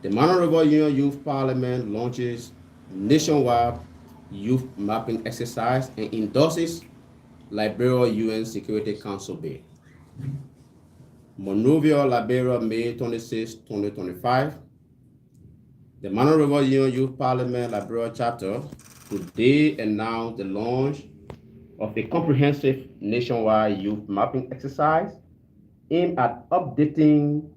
The Mano River Union Youth Parliament launches nationwide youth mapping exercise and endorses Liberia UN Security Council bill. Monrovia, Liberia, May 26, 2025. The Mano River Union Youth Parliament Liberia Chapter today announced the launch of a comprehensive nationwide youth mapping exercise aimed at updating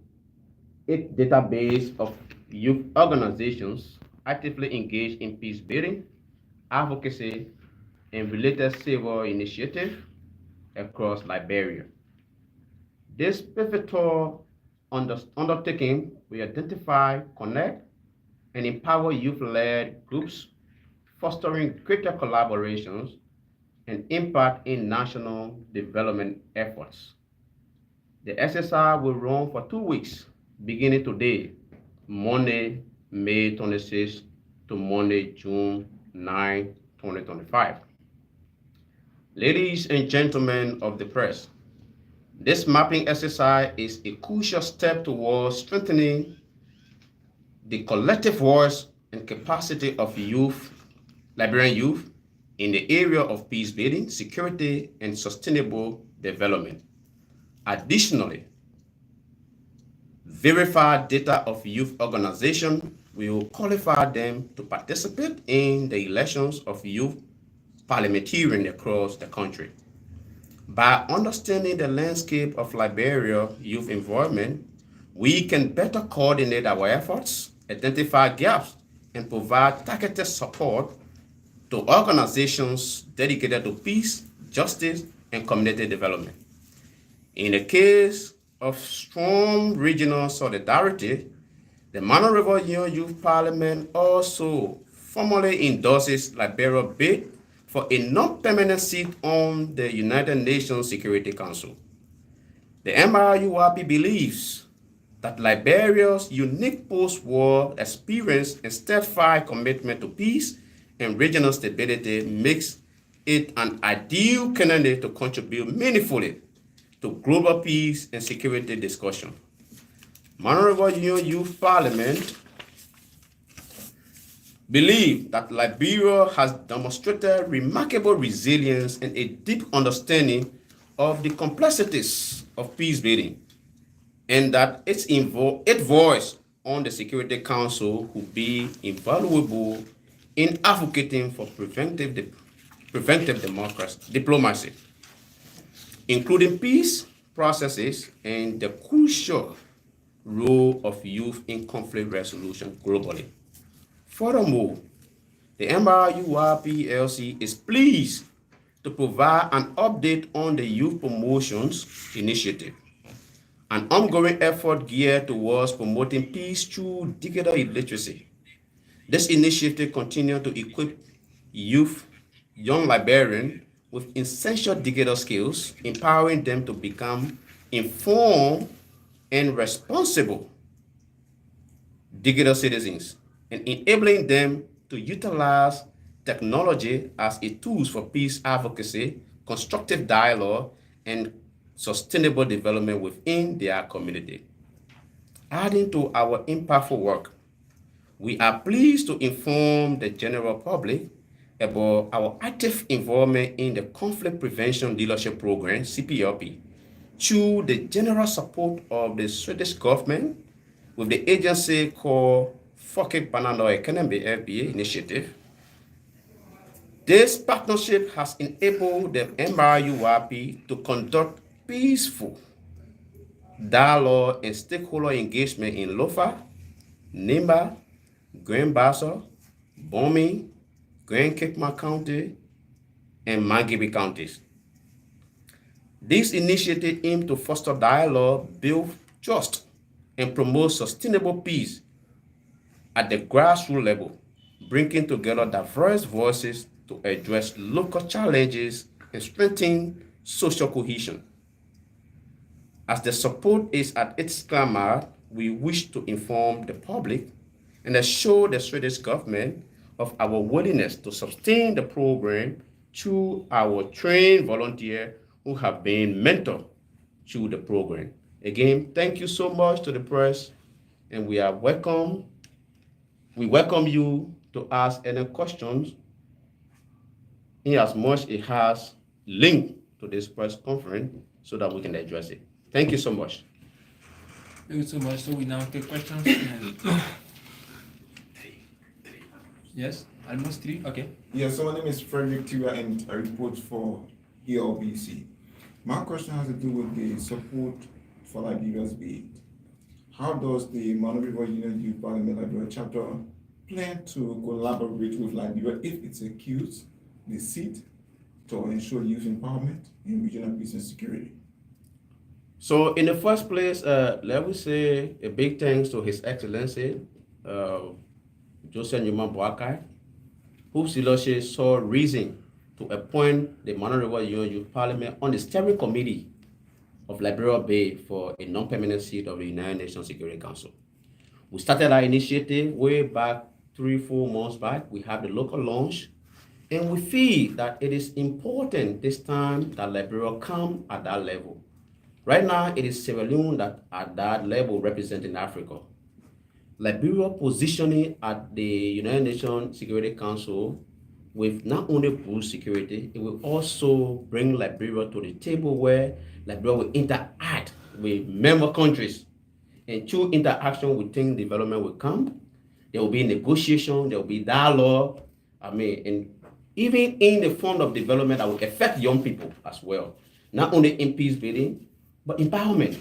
its database of youth organizations actively engaged in peace building, advocacy, and related civil initiatives across Liberia. This pivotal undertaking will identify, connect, and empower youth-led groups, fostering greater collaborations and impact in national development efforts. The exercise will run for 2 weeks, beginning today, Monday, May 26, to Monday, June 9, 2025. Ladies and gentlemen of the press, this mapping exercise is a crucial step towards strengthening the collective voice and capacity of Liberian youth, in the area of peace building, security, and sustainable development. Additionally, verified data of youth organizations will qualify them to participate in the elections of youth parliamentarians across the country. By understanding the landscape of Liberia youth involvement, we can better coordinate our efforts, identify gaps, and provide targeted support to organizations dedicated to peace, justice, and community development. In the case of strong regional solidarity, the Mano River Union Youth Parliament also formally endorses Liberia's bid for a non-permanent seat on the United Nations Security Council. The MRU believes that Liberia's unique post-war experience and steadfast commitment to peace and regional stability makes it an ideal candidate to contribute meaningfully to global peace and security discussion. Mano River Union Youth Parliament believe that Liberia has demonstrated remarkable resilience and a deep understanding of the complexities of peace building, and that its voice on the Security Council will be invaluable in advocating for preventive diplomacy, including peace processes and the crucial role of youth in conflict resolution globally. Furthermore, the MRU is pleased to provide an update on the Youth Promotions Initiative, an ongoing effort geared towards promoting peace through digital literacy. This initiative continues to equip young Liberians with essential digital skills, empowering them to become informed and responsible digital citizens, and enabling them to utilize technology as a tool for peace advocacy, constructive dialogue, and sustainable development within their community. Adding to our impactful work, we are pleased to inform the general public about our active involvement in the Conflict Prevention Leadership Program, CPLP, through the general support of the Swedish government with the agency called Focket Banano Economy FBA initiative. This partnership has enabled the MRURP to conduct peaceful dialogue and stakeholder engagement in Lofa, Nimba, Grand Bassa, Bomi, Grand Kekma County, and Mangibi counties. This initiative aims to foster dialogue, build trust, and promote sustainable peace at the grassroots level, bringing together diverse voices to address local challenges and strengthen social cohesion. As the support is at its climax, we wish to inform the public and assure the Swedish government of our willingness to sustain the program through our trained volunteers who have been mentored through the program. Again, thank you so much to the press, and we are welcome We welcome you to ask any questions in as much it has link to this press conference so that we can address it. Thank you so much. Thank you so much. So we now take questions. Yes, almost three. Okay. Yeah, so my name is Frederick Tiwa and I report for ELBC. My question has to do with the support for Liberia's bid. How does the MRU Liberia Youth Parliament Liberia Chapter plan to collaborate with Liberia if it secures the seat to ensure youth empowerment in regional peace and security? So in the first place, let me say a big thanks to His Excellency, Joseph Newman Boakai, who seriously saw reason to appoint the Monrovia Youth Parliament on the steering committee of Liberia Bay for a non-permanent seat of the United Nations Security Council. We started our initiative way back 3-4 months back. We have the local launch, and we feel that it is important this time that Liberia come at that level. Right now, it is Sierra Leone that at that level representing Africa. Liberia positioning at the United Nations Security Council with not only boost security, it will also bring Liberia to the table where Liberia will interact with member countries. And through interaction, we think development will come. There will be negotiation, there will be dialogue. And even in the form of development that will affect young people as well. Not only in peace building, but empowerment.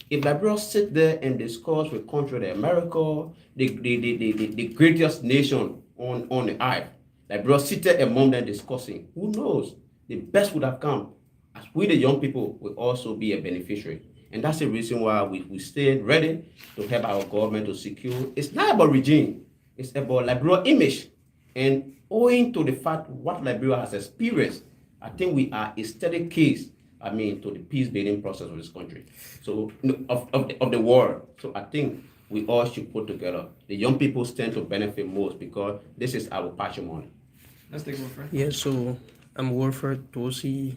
If Liberia sit there and discuss with country like America, the greatest nation on the earth, Liberia seated among them discussing, who knows, the best would have come. As we, the young people, will also be a beneficiary. And that's the reason why we stayed ready to help our government to secure. It's not about regime, it's about Liberia image. And owing to the fact what Liberia has experienced, I think we are a steady case, to the peace building process of this country. So of the world. So I think we all should put together. The young people stand to benefit most because this is our patrimony. Let's take one friend. Yeah, so I'm Wilfred Dorsey,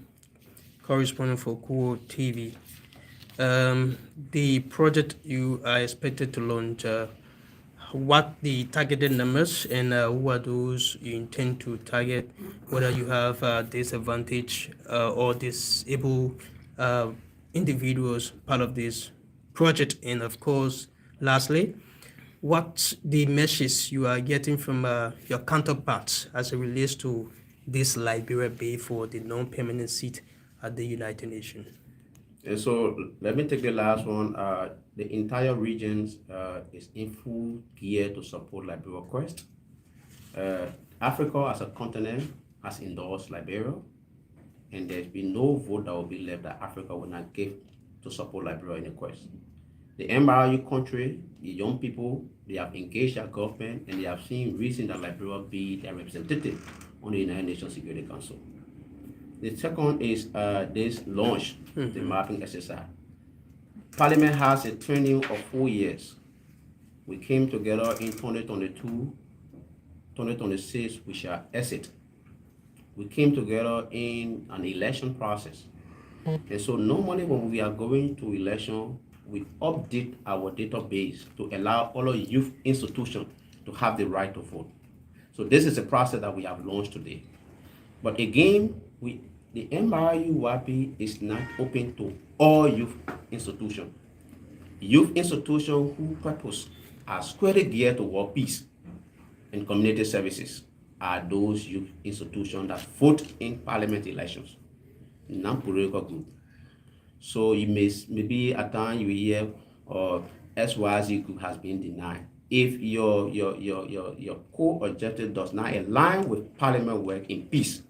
correspondent for Kuwor TV. The project you are expected to launch, what the targeted numbers and who are those you intend to target, whether you have disadvantaged or disabled individuals part of this project, and of course, lastly, what the message you are getting from your counterparts as it relates to this Liberia bid for the non-permanent seat at the United Nations. And so let me take the last one. The entire region is in full gear to support Liberia Quest. Africa as a continent has endorsed Liberia, and there's been no vote that will be left that Africa will not give to support Liberia in the quest. The MRU country, the young people, they have engaged their government and they have seen reason that Liberia be their representative on the United Nations Security Council. The second is this launch, the mapping exercise. Parliament has a training of 4 years. We came together in 2022, 2026, we shall exit. We came together in an election process. And so normally when we are going to election, we update our database to allow all youth institutions to have the right to vote. So this is a process that we have launched today. But again, the MRU WAPI is not open to all youth institutions. Youth institutions whose purpose are squarely geared toward peace and community services are those youth institutions that vote in parliament elections, non-political group. So you maybe at times you hear SYZ group has been denied. If your core objective does not align with parliament work in peace,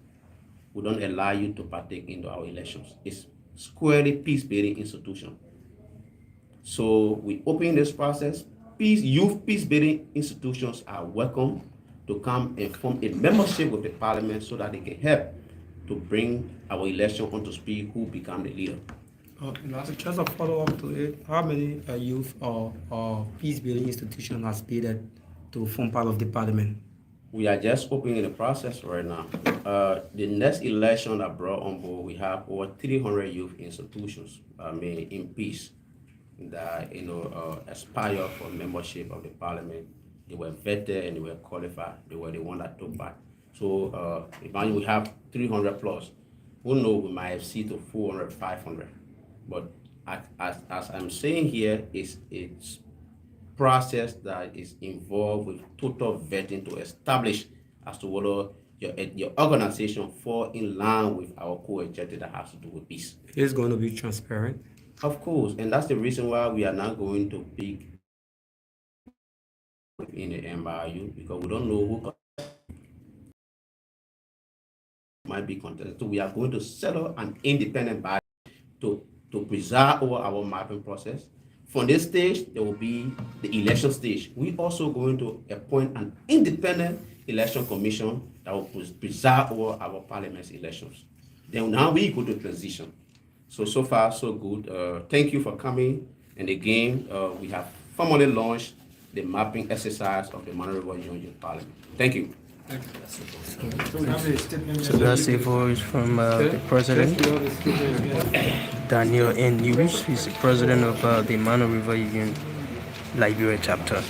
we don't allow you to partake into our elections. It's squarely peace-building institution. So we open this process. Youth peace-building institutions are welcome to come and form a membership with the parliament so that they can help to bring our election onto speed who become the leader. Just a follow-up to it, how many youth or peace-building institutions has bid to form part of the parliament? We are just opening the process right now. The next election that brought on board, we have over 300 youth institutions, in peace, that aspire for membership of the parliament they were vetted and they were qualified. They were the one that took part. So imagine we have 300 plus. Who knows, we might have seen to 400, 500. But as I'm saying here, it's process that is involved with total vetting to establish as to whether your organization fall in line with our core objective that has to do with peace. It's going to be transparent. Of course, and that's the reason why we are not going to pick in the MRU, because we don't know who might be contested. So we are going to set up an independent body to preserve over our mapping process. From this stage, there will be the election stage. We also going to appoint an independent election commission that will preserve over our parliament's elections. Then now we go to transition. So far, so good. Thank you for coming. And again, we have formally launched the mapping exercise of the MRU Liberia Parliament. Thank you. So we have a statement. So that's a voice from the president, Daniel N. News. He's the president of the MRU Liberia Chapter.